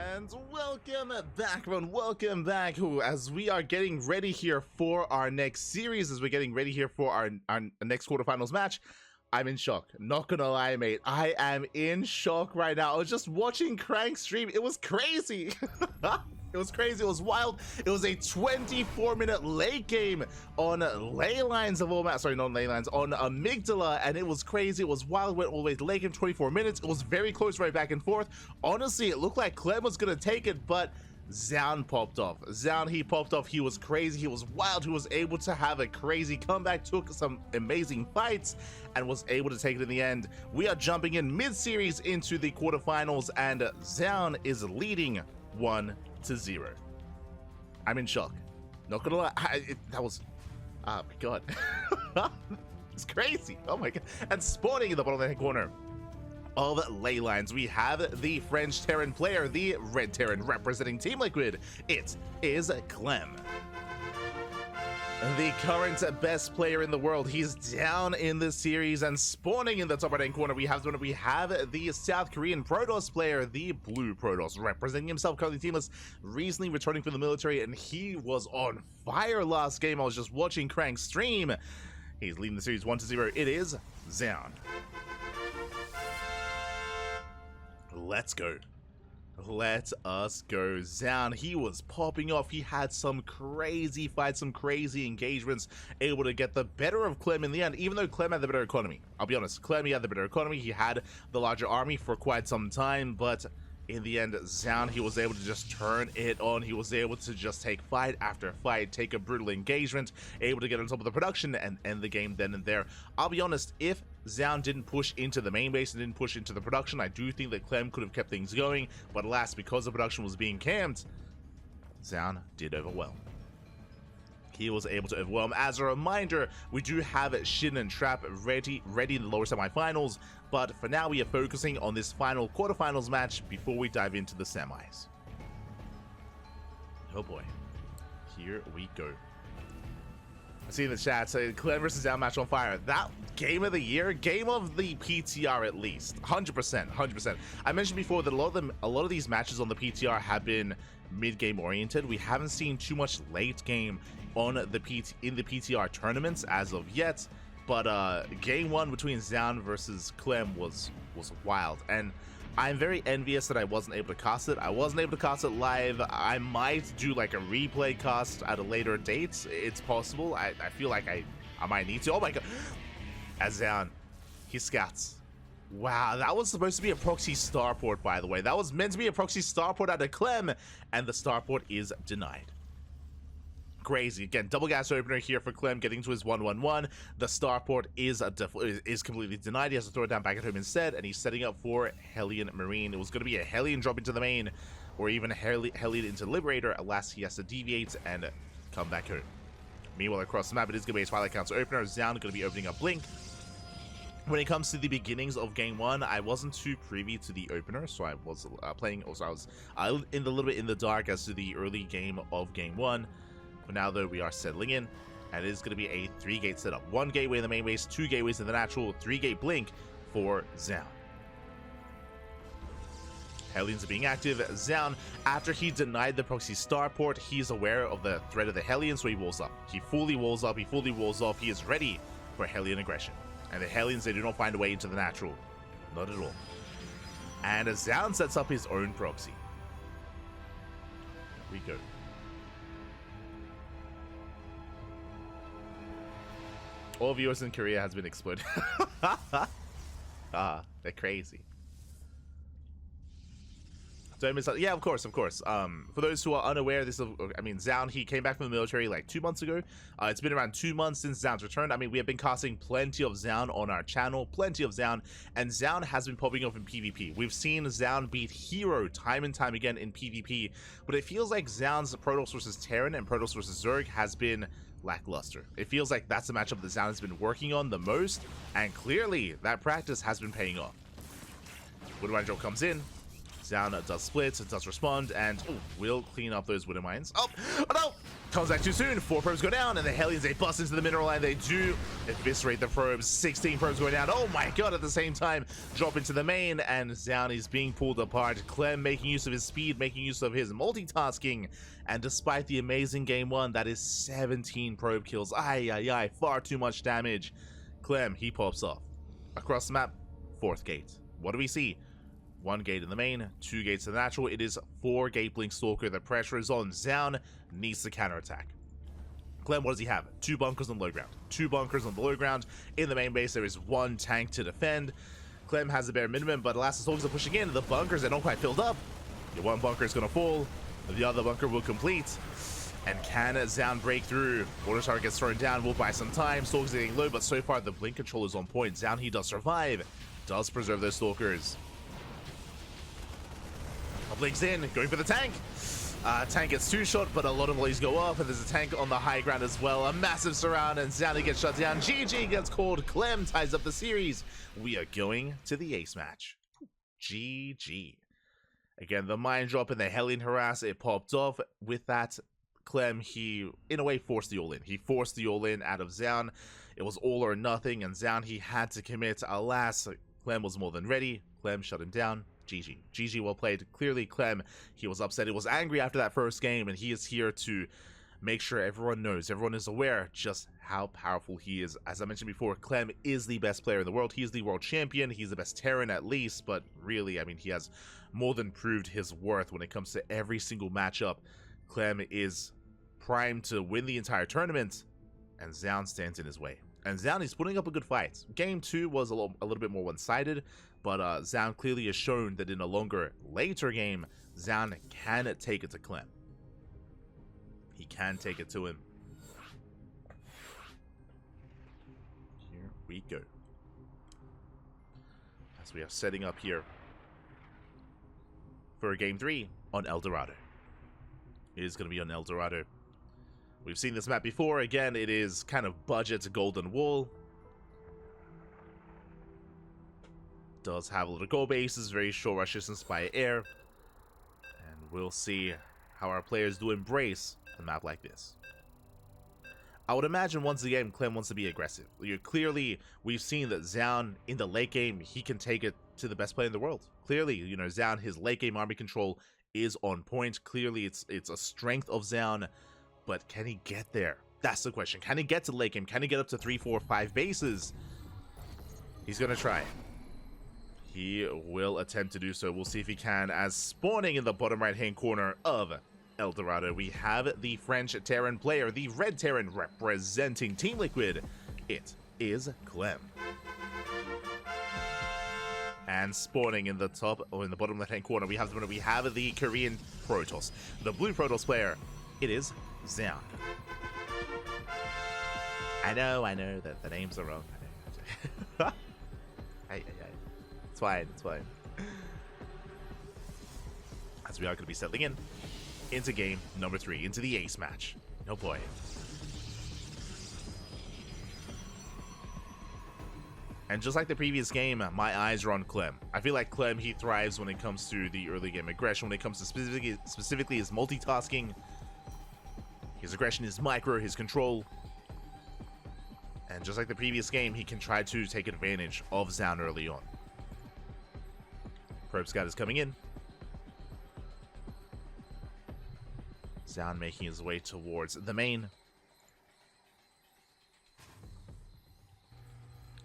And welcome back, everyone. Welcome back. As we are getting ready here for our next series, as we're getting ready here for our next quarterfinals match, I'm in shock. Not gonna lie, mate. I am in shock right now. I was just watching Crank stream. It was crazy. It was crazy. It was wild. It was a 24-minute late game on ley lines of all sorry, not ley lines, on Amygdala, and it was crazy. It was wild. Went all the way to late game, 24 minutes. It was very close, right back and forth. Honestly, it looked like Clem was gonna take it, but Zoun popped off. Zoun, he popped off. He was crazy. He was wild. He was able to have a crazy comeback, took some amazing fights, and was able to take it in the end. We are jumping in mid-series into the quarterfinals, and Zoun is leading 1-0. I'm in shock. Not gonna lie. That was... oh my god. It's crazy. Oh my god. And spawning in the bottom left corner of ley lines, we have the French Terran player, the Red Terran representing Team Liquid. It is Clem, the current best player in the world. He's down in the series, and spawning in the top right hand corner, we have the South Korean Protoss player, the Blue Protoss, representing himself, currently teamless, recently returning from the military, and he was on fire last game. I was just watching Crank stream. He's leading the series 1-0. It is Zoun. Let's go. Let us go. Zoun, he was popping off. He had some crazy fights, some crazy engagements, able to get the better of Clem in the end, even though Clem had the better economy. I'll be honest, Clem, he had the better economy. He had the larger army for quite some time, but in the end, Zoun, he was able to just turn it on. He was able to just take fight after fight, take a brutal engagement, able to get on top of the production and end the game then and there. I'll be honest, if Zoun didn't push into the main base and didn't push into the production, I do think that Clem could have kept things going, but alas, because the production was being camped, Zoun did overwhelm. He was able to overwhelm. As a reminder, we do have Shin and Trap ready in the lower semifinals, but for now we are focusing on this final quarterfinals match before we dive into the semis. Oh boy, here we go. I see in the chat, so Clem versus Zoun match on fire. That game of the year, game of the PTR at least, 100%, 100%. I mentioned before that a lot of these matches on the PTR have been mid-game oriented. We haven't seen too much late game on the PTR tournaments as of yet, but game one between Zoun versus Clem was wild, and I'm very envious that I wasn't able to cast it. I wasn't able to cast it live. I might do like a replay cast at a later date. It's possible. I feel like I might need to. Oh my god. As Zoun, he scouts. Wow, that was supposed to be a proxy starport, by the way. That was meant to be a proxy starport out of Clem, and the starport is denied. Crazy. Again, double gas opener here for Clem, getting to his 1-1-1. The starport is completely denied. He has to throw it down back at home instead, and he's setting up for Hellion Marine. It was going to be a Hellion drop into the main, or even a Hellion into Liberator. Alas, he has to deviate and come back home. Meanwhile, across the map, it is going to be a Twilight Council opener. Zoun going to be opening up Blink. When it comes to the beginnings of game one, I wasn't too privy to the opener, so I was playing. Also, I was a little bit in the dark as to the early game of game one. For now, though, we are settling in, and it is going to be a 3-gate setup. 1 gateway in the main base, 2 gateways in the natural, 3-gate Blink for Zoun. Hellions are being active. Zoun, after he denied the proxy starport, he's aware of the threat of the Hellions, so he walls up. He fully walls up, he fully walls off, he is ready for Hellion aggression. And the Hellions, they do not find a way into the natural. Not at all. And as Zoun sets up his own proxy. Here we go. All viewers in Korea has been exploded. They're crazy. Don't miss out. Yeah, of course. For those who are unaware, Zoun, he came back from the military like 2 months ago. It's been around 2 months since Zoun's returned. I mean, we have been casting plenty of Zoun on our channel, and Zoun has been popping up in PvP. We've seen Zoun beat Hero time and time again in PvP, but it feels like Zoun's Protoss versus Terran and Protoss versus Zerg has been lackluster. It feels like that's the matchup that Zoun has been working on the most, and clearly that practice has been paying off. Woodmine Drill comes in. Zoun does split, does respond, and will clean up those Widow Mines. Oh no! Comes back too soon. 4 probes go down, and the Hellions, they bust into the mineral line. They do eviscerate the probes. 16 probes going down. Oh my god, at the same time, drop into the main, and Zoun is being pulled apart. Clem making use of his speed, making use of his multitasking, and despite the amazing game 1, that is 17 probe kills. Ay, far too much damage. Clem, he pops off. Across the map, 4th gate. What do we see? 1 gate in the main, 2 gates in the natural. It is 4 gate blink stalker. The pressure is on. Zoun needs to counterattack. Clem, what does he have? 2 bunkers on the low ground. 2 bunkers on the low ground. In the main base, there is 1 tank to defend. Clem has the bare minimum, but alas, the stalkers are pushing in. The bunkers, they don't quite filled up. The 1 bunker is going to fall. The other bunker will complete. And can Zoun break through? Water tower gets thrown down. Will buy some time. Stalkers are getting low, but so far the blink control is on point. Zoun, he does survive. Does preserve those stalkers. Blinks in, going for the tank. Tank gets 2 shot, but a lot of volleys go off, and there's a tank on the high ground as well. A massive surround, and Zoun gets shut down. GG gets called. Clem ties up the series. We are going to the ace match. GG. Again, the mine drop and the Hellion harass, it popped off. With that, Clem, he, in a way, forced the all-in. He forced the all-in out of Zoun. It was all or nothing, and Zoun, he had to commit. Alas, Clem was more than ready. Clem shut him down. GG. GG, well played. Clearly, Clem, he was upset. He was angry after that first game, and he is here to make sure everyone knows, everyone is aware just how powerful he is. As I mentioned before, Clem is the best player in the world. He is the world champion. He's the best Terran at least, but really, I mean, he has more than proved his worth when it comes to every single matchup. Clem is primed to win the entire tournament, and Zoun stands in his way. And Zoun is putting up a good fight. Game 2 was a little bit more one-sided, but Zoun clearly has shown that in a longer, later game, Zoun can take it to Clem. He can take it to him. Here we go. As we are setting up here for Game 3 on El Dorado. It is going to be on El Dorado. We've seen this map before. Again, it is kind of budget Golden Wall. Does have a little goal bases, very short rush distance by air. And we'll see how our players do embrace a map like this. I would imagine once again, Clem wants to be aggressive. Clearly, we've seen that Zoun, in the late game, he can take it to the best player in the world. Clearly, you know, Zoun, his late game army control is on point. Clearly, it's a strength of Zoun. But can he get there? That's the question. Can he get to late game? Can he get up to 3, 4, 5 bases? He's going to try. He will attempt to do so. We'll see if he can. As spawning in the bottom right-hand corner of El Dorado, we have the French Terran player, the Red Terran representing Team Liquid. It is Clem. And spawning in the top, or in the bottom left-hand corner, we have the Korean Protoss. The blue Protoss player, it is Zoun. I know that the names are wrong. Hey. It's fine, it's fine. As we are going to be settling into game number 3, into the ace match. Oh boy. And just like the previous game, my eyes are on Clem. I feel like Clem, he thrives when it comes to the early game aggression, when it comes to specifically his multitasking. His aggression, his micro, his control. And just like the previous game, he can try to take advantage of Zoun early on. Probe Scout is coming in. Zoun making his way towards the main.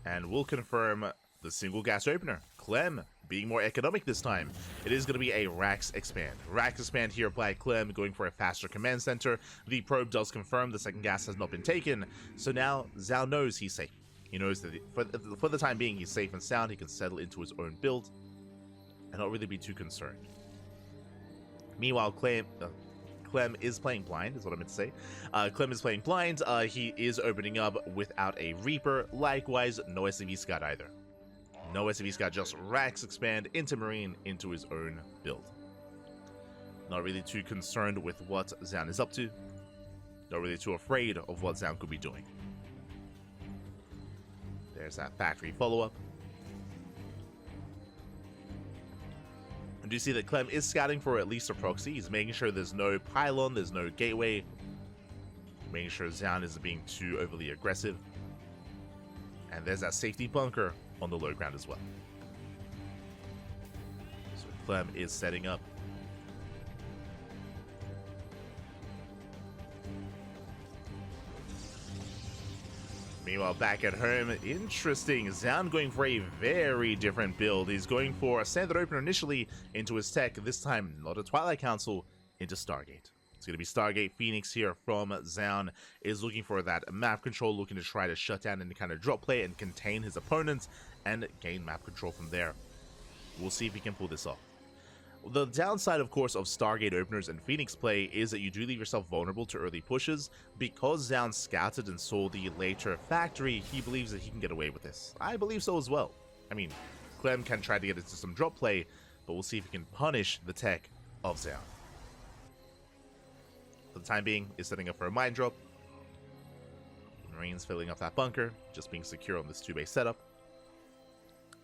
And we'll confirm the single gas opener. Clem being more economic this time. It is going to be a Rax expand. Rax expand here by Clem, going for a faster command center. The probe does confirm the second gas has not been taken. So now Zoun knows he's safe. He knows that for the time being, he's safe and sound. He can settle into his own build and not really be too concerned. Meanwhile, Clem is playing blind, is what I meant to say. Clem is playing blind. He is opening up without a Reaper. Likewise, no SCV Scout either. No SCV Scout, just Rax expand into Marine, into his own build. Not really too concerned with what Zoun is up to. Not really too afraid of what Zoun could be doing. There's that factory follow-up. And do you see that Clem is scouting for at least a proxy? He's making sure there's no pylon, there's no gateway. making sure Zoun isn't being too overly aggressive. And there's that safety bunker on the low ground as well. So Clem is setting up. Meanwhile, back at home, interesting. Zoun going for a very different build. He's going for a standard opener initially into his tech. This time, not a Twilight Council, into Stargate. It's going to be Stargate Phoenix here from Zoun. Is looking for that map control, looking to try to shut down any kind of drop play and contain his opponents and gain map control from there. We'll see if he can pull this off. The downside, of course, of Stargate openers and Phoenix play is that you do leave yourself vulnerable to early pushes. Because Zoun scouted and saw the later factory, he believes that he can get away with this. I believe so as well. I mean, Clem can try to get into some drop play, but we'll see if he can punish the tech of Zoun. For the time being, is setting up for a mine drop. Marines filling up that bunker, just being secure on this 2-base setup.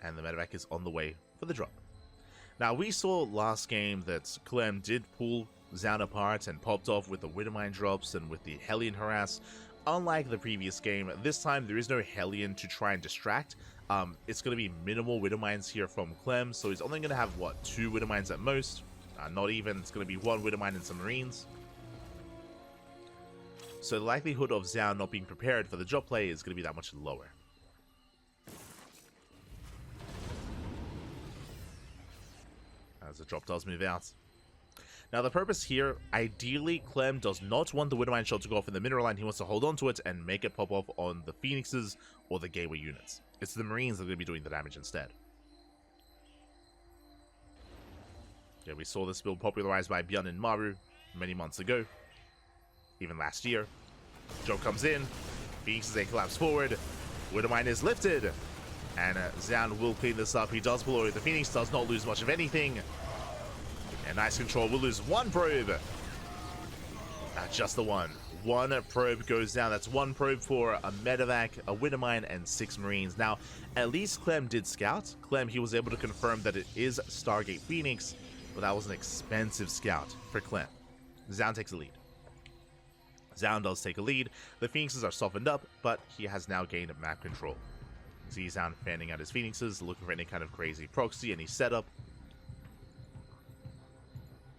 And the medevac is on the way for the drop. Now, we saw last game that Clem did pull Zoun apart and popped off with the Widowmine drops and with the Hellion harass. Unlike the previous game, this time there is no Hellion to try and distract. It's going to be minimal Widowmines here from Clem, so he's only going to have, what, 2 Widowmines at most? Not even. It's going to be 1 Widowmine and some Marines. So the likelihood of Zoun not being prepared for the drop play is going to be that much lower. As the drop does move out. Now the purpose here, ideally Clem does not want the Widowmine shot to go off in the mineral line. He wants to hold on to it and make it pop off on the Phoenixes or the gateway units. It's the Marines that are going to be doing the damage instead. Yeah, we saw this build popularized by Bjorn and Maru many months ago. Even last year. Drop comes in. Phoenixes, they collapse forward. Widowmine is lifted. And Zoun will clean this up. He does blow away the Phoenix, does not lose much of anything. And nice control, will lose 1 probe. Just the one. 1 probe goes down. That's 1 probe for a medevac, a Widowmine, and 6 Marines. Now, at least Clem did scout. Clem, he was able to confirm that it is Stargate Phoenix, but that was an expensive scout for Clem. Zoun takes a lead. Zoun does take a lead. The Phoenixes are softened up, but he has now gained map control. See Zoun fanning out his Phoenixes, looking for any kind of crazy proxy, any setup.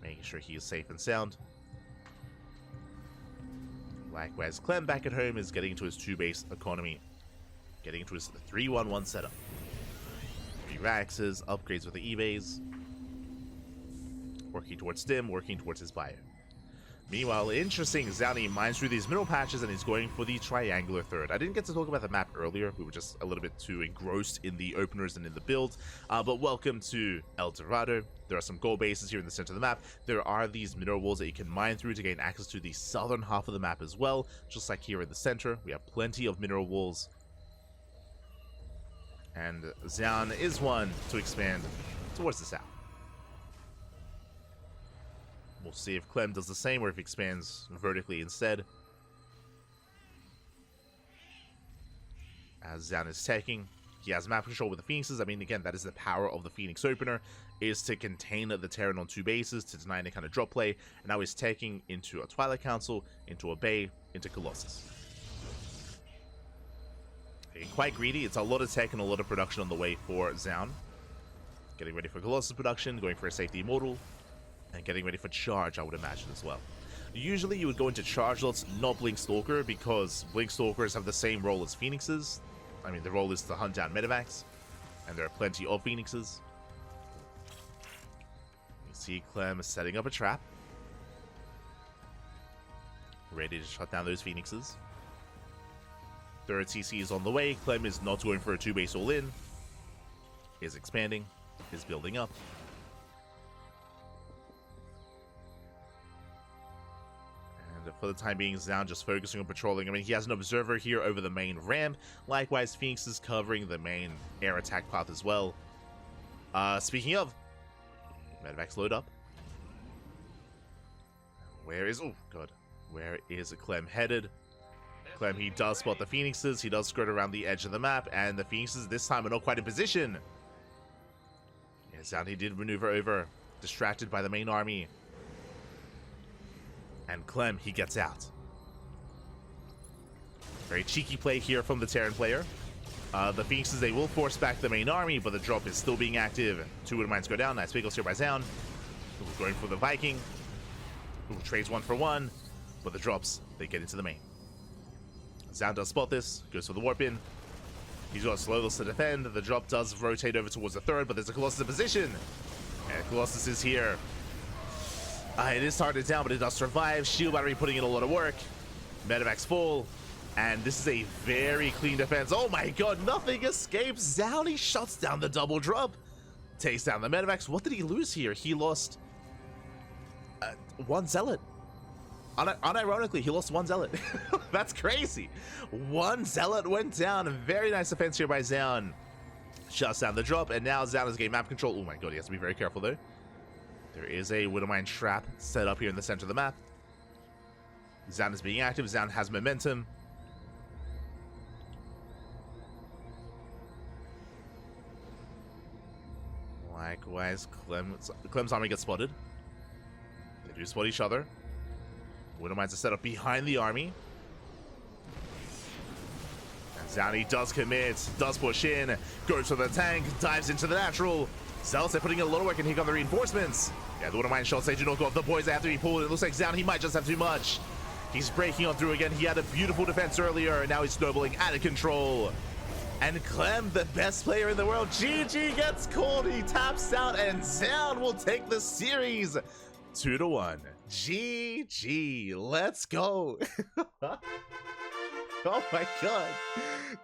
Making sure he is safe and sound. Likewise, Clem back at home is getting into his 2-base economy. Getting into his 3-1-1 setup. 3 Raxes, upgrades with the E-Bays. Working towards Stim, working towards his bio. Meanwhile, interesting, Zoun mines through these middle patches and he's going for the triangular third. I didn't get to talk about the map earlier. We were just a little bit too engrossed in the openers and in the build. But welcome to El Dorado. There are some gold bases here in the center of the map. There are these mineral walls that you can mine through to gain access to the southern half of the map as well. Just like here in the center, we have plenty of mineral walls. And Zoun is one to expand towards the south. We'll see if Clem does the same or if he expands vertically instead. As Zoun is taking, he has map control with the Phoenixes. I mean, again, that is the power of the Phoenix opener, is to contain the Terran on 2 bases, to deny any kind of drop play. And now he's taking into a Twilight Council, into a Bay, into Colossus. Getting quite greedy. It's a lot of tech and a lot of production on the way for Zoun. Getting ready for Colossus production, going for a safety immortal. And getting ready for charge, I would imagine, as well. Usually you would go into charge lots, not Blink Stalker, because Blink Stalkers have the same role as Phoenixes. I mean, the role is to hunt down medevacs, and there are plenty of Phoenixes. You see Clem setting up a trap. Ready to shut down those Phoenixes. Third CC is on the way. Clem is not going for a 2-base all-in. Is expanding. Is building up. For the time being, Zoun just focusing on patrolling. I mean, he has an observer here over the main ramp. Likewise, Phoenix is covering the main air attack path as well. Speaking of, medevacs load up. Where is... Oh, God. Where is Clem headed? Clem, he does spot the Phoenixes. He does skirt around the edge of the map. And the Phoenixes this time are not quite in position. Yeah, Zoun, he did maneuver over. Distracted by the main army. And Clem, he gets out. Very cheeky play here from the Terran player. The Phoenixes, they will force back the main army, but the drop is still being active. 2 Widow Mines go down. Nice Wiggles here by Zoun. Going for the Viking. Trades 1 for 1, but the drops, they get into the main. Zoun does spot this, goes for the warp in. He's got Slowless to defend. The drop does rotate over towards the third, but there's a Colossus in position. And Colossus is here. It is targeted down, but it does survive. Shield Battery putting in a lot of work. Medivacs full. And this is a very clean defense. Oh my god, nothing escapes. Zoun, he shuts down the double drop. Takes down the Medivacs. What did he lose here? He lost 1 Zealot. Unironically, he lost 1 Zealot. That's crazy. 1 Zealot went down. Very nice defense here by Zoun. Shuts down the drop, and now Zoun has gained map control. Oh my god, he has to be very careful though. There is a Widowmine trap set up here in the center of the map. Zoun is being active. Zoun has momentum. Likewise, Clem's army gets spotted. They do spot each other. Widowmines are set up behind the army. And Zoun does commit, does push in, goes for the tank, dives into the natural. Zealots are putting in a lot of work and here come the reinforcements. Yeah, the Widowmine shots, they do not go off. The boys have to be pulled. It looks like Zoun, he might just have too much. He's breaking on through again. He had a beautiful defense earlier, and now he's snowballing out of control. And Clem, the best player in the world, GG gets called. He taps out, and Zoun will take the series 2-1. GG, let's go. Oh my god.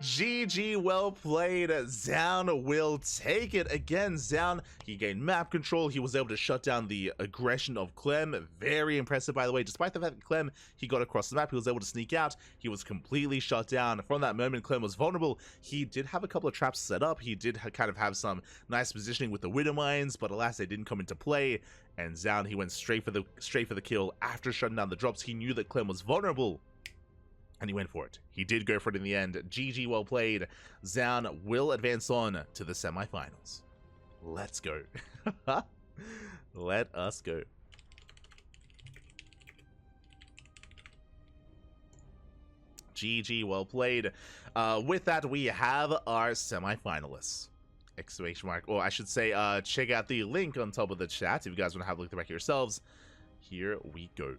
GG, well played. Zoun will take it. Again, Zoun, he gained map control. He was able to shut down the aggression of Clem. Very impressive, by the way. Despite the fact that Clem, he got across the map, he was able to sneak out. He was completely shut down. From that moment, Clem was vulnerable. He did have a couple of traps set up. He did kind of have some nice positioning with the Widow Mines, but alas, they didn't come into play. And Zoun, he went straight for the kill after shutting down the drops. He knew that Clem was vulnerable, and he went for it. He did go for it in the end. GG, well played. Zoun will advance on to the semifinals. Let's go. Let us go. GG, well played. With that, we have our semifinalists. Exclamation mark. Or I should say, check out the link on top of the chat if you guys want to have a look at the back yourselves. Here we go.